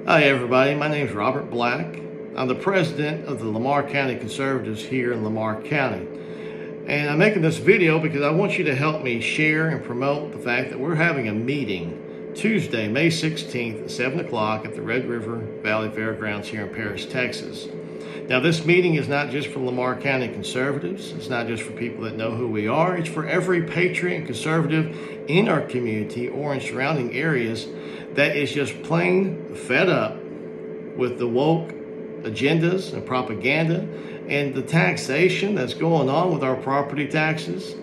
Hi everybody, my name is Robert Black. I'm the president of the Lamar County Conservatives here in Lamar County. And I'm making this video because I want you to help me share and promote the fact that we're having a meeting Tuesday, May 16th at 7 o'clock at the Red River Valley Fairgrounds here in Paris, Texas. Now this meeting is not just for Lamar County Conservatives. It's not just for people that know who we are. It's for every patriot and conservative in our community or in surrounding areas that is just plain fed up with the woke agendas and propaganda and the taxation that's going on with our property taxes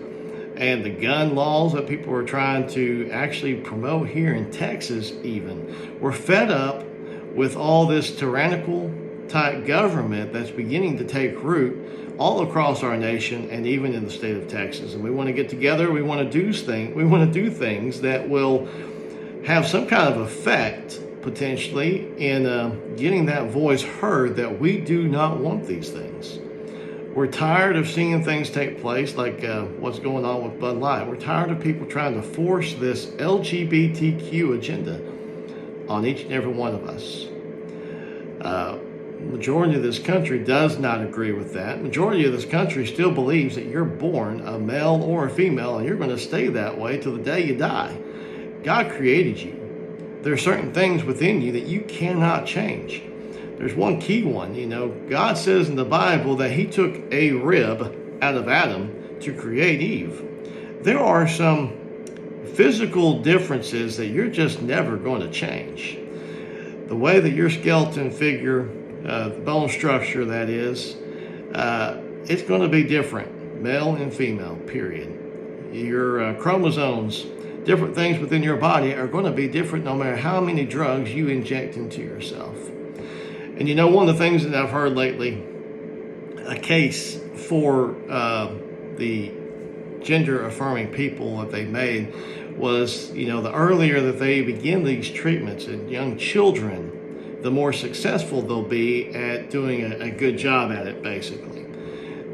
and the gun laws that people are trying to actually promote here in Texas even. We're fed up with all this tyrannical type government that's beginning to take root all across our nation and even in the state of Texas. And we want to get together, we want to do things that will have some kind of effect potentially in getting that voice heard that we do not want these things. We're tired of seeing things take place like what's going on with Bud Light. We're tired of people trying to force this LGBTQ agenda on each and every one of us. Majority of this country does not agree with that. Majority of this country still believes that you're born a male or a female and you're going to stay that way till the day you die. God created you. There are certain things within you that you cannot change. There's one key one. God says in the Bible that he took a rib out of Adam to create Eve. There are some physical differences that you're just never going to change. The way that your skeleton figure, the bone structure that is, it's going to be different, male and female, period. Your chromosomes, different things within your body are going to be different no matter how many drugs you inject into yourself. And one of the things that I've heard lately, a case for the gender affirming people that they made was, the earlier that they begin these treatments in young children, the more successful they'll be at doing a good job at it, basically.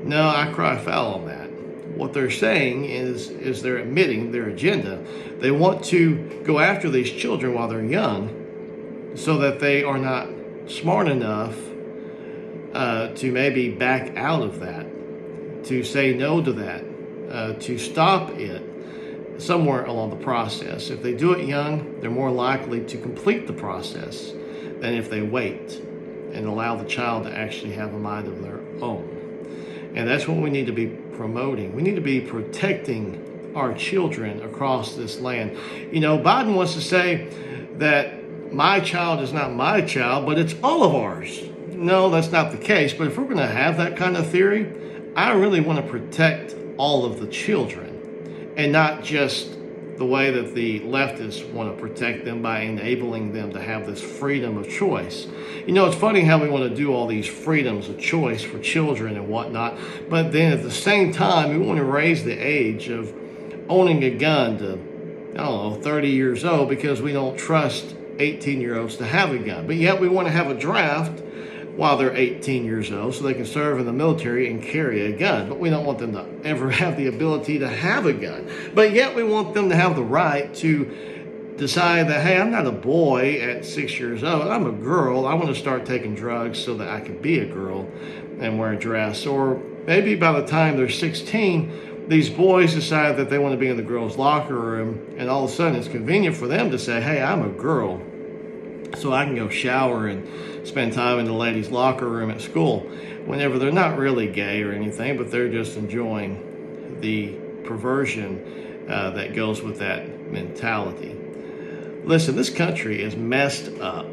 No, I cry foul on that. What they're saying is they're admitting their agenda. They want to go after these children while they're young so that they are not smart enough to maybe back out of that, to say no to that, to stop it somewhere along the process. If they do it young, they're more likely to complete the process than if they wait and allow the child to actually have a mind of their own. And that's what we need to be promoting. We need to be protecting our children across this land. Biden wants to say that my child is not my child, but it's all of ours. No, that's not the case. But if we're going to have that kind of theory, I really want to protect all of the children and not just the way that the leftists want to protect them by enabling them to have this freedom of choice. It's funny how we want to do all these freedoms of choice for children and whatnot, but then at the same time, we want to raise the age of owning a gun to, 30 years old because we don't trust 18-year-olds to have a gun. But yet we want to have a draft while they're 18 years old so they can serve in the military and carry a gun. But we don't want them to ever have the ability to have a gun. But yet we want them to have the right to decide that, hey, I'm not a boy at 6 years old. I'm a girl. I want to start taking drugs so that I can be a girl and wear a dress. Or maybe by the time they're 16, these boys decide that they want to be in the girls' locker room, and all of a sudden it's convenient for them to say, hey, I'm a girl, so I can go shower and spend time in the ladies' locker room at school, whenever they're not really gay or anything, but they're just enjoying the perversion that goes with that mentality. Listen, this country is messed up.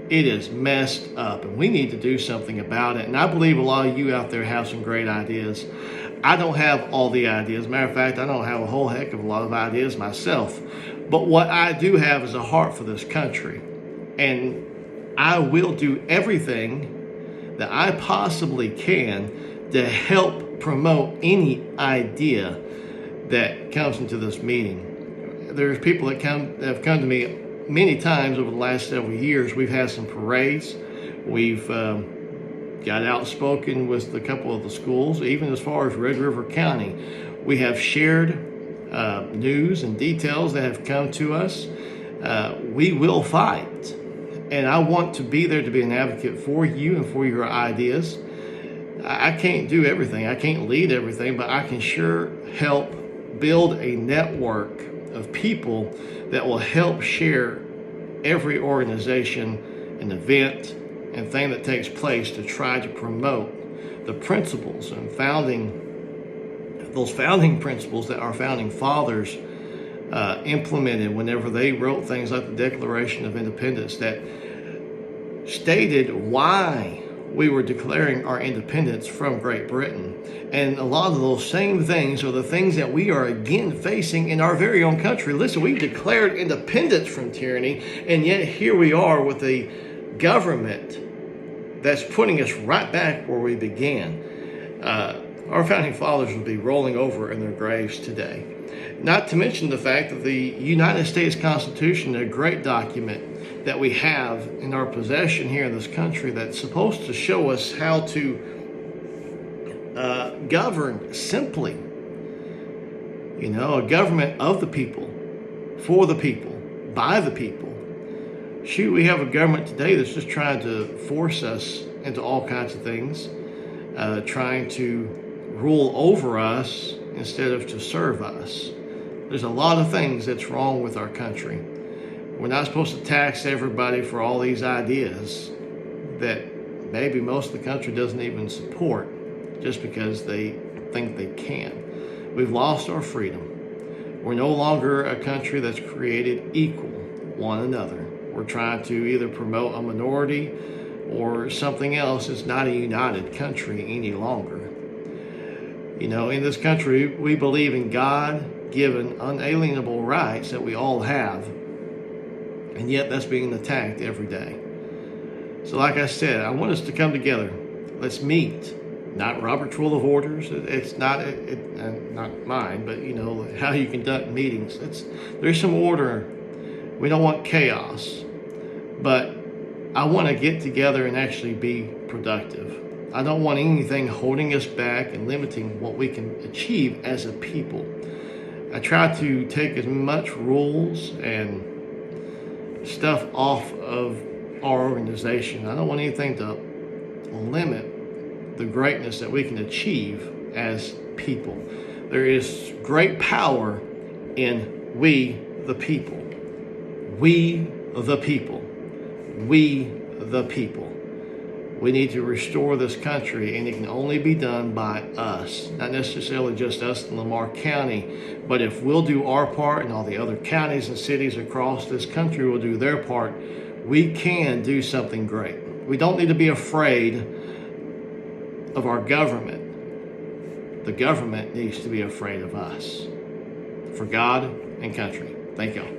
It is messed up, and we need to do something about it. And I believe a lot of you out there have some great ideas. I don't have all the ideas. Matter of fact, I don't have a whole heck of a lot of ideas myself. But what I do have is a heart for this country. And I will do everything that I possibly can to help promote any idea that comes into this meeting. There's people that have come to me many times over the last several years. We've had some parades. We've got outspoken with a couple of the schools, even as far as Red River County. We have shared news and details that have come to us. We will fight. And I want to be there to be an advocate for you and for your ideas. I can't do everything. I can't lead everything, but I can sure help build a network of people that will help share every organization and event and thing that takes place to try to promote the principles and those founding principles that our founding fathers implemented whenever they wrote things like the Declaration of Independence that stated why we were declaring our independence from Great Britain. And a lot of those same things are the things that we are again facing in our very own country. Listen, we declared independence from tyranny, and yet here we are with a government that's putting us right back where we began. Our founding fathers would be rolling over in their graves today. Not to mention the fact that the United States Constitution, a great document that we have in our possession here in this country that's supposed to show us how to govern simply. You know, a government of the people, for the people, by the people. Shoot, we have a government today that's just trying to force us into all kinds of things, trying to rule over us instead of to serve us. There's a lot of things that's wrong with our country. We're not supposed to tax everybody for all these ideas that maybe most of the country doesn't even support just because they think they can. We've lost our freedom. We're no longer a country that's created equal one another. We're trying to either promote a minority or something else. It's not a united country any longer. You know, in this country, we believe in God-given unalienable rights that we all have, and yet that's being attacked every day. So like I said, I want us to come together. Let's meet. Not Robert's Rule of Orders. It's not not mine, but you know how you conduct meetings. There's some order. We don't want chaos, but I want to get together and actually be productive. I don't want anything holding us back and limiting what we can achieve as a people. I try to take as much rules and stuff off of our organization. I don't want anything to limit the greatness that we can achieve as people. There is great power in we the people. We the people. We the people. We need to restore this country, and it can only be done by us, not necessarily just us in Lamar County, but if we'll do our part and all the other counties and cities across this country will do their part, we can do something great. We don't need to be afraid of our government. The government needs to be afraid of us. For God and country. Thank y'all.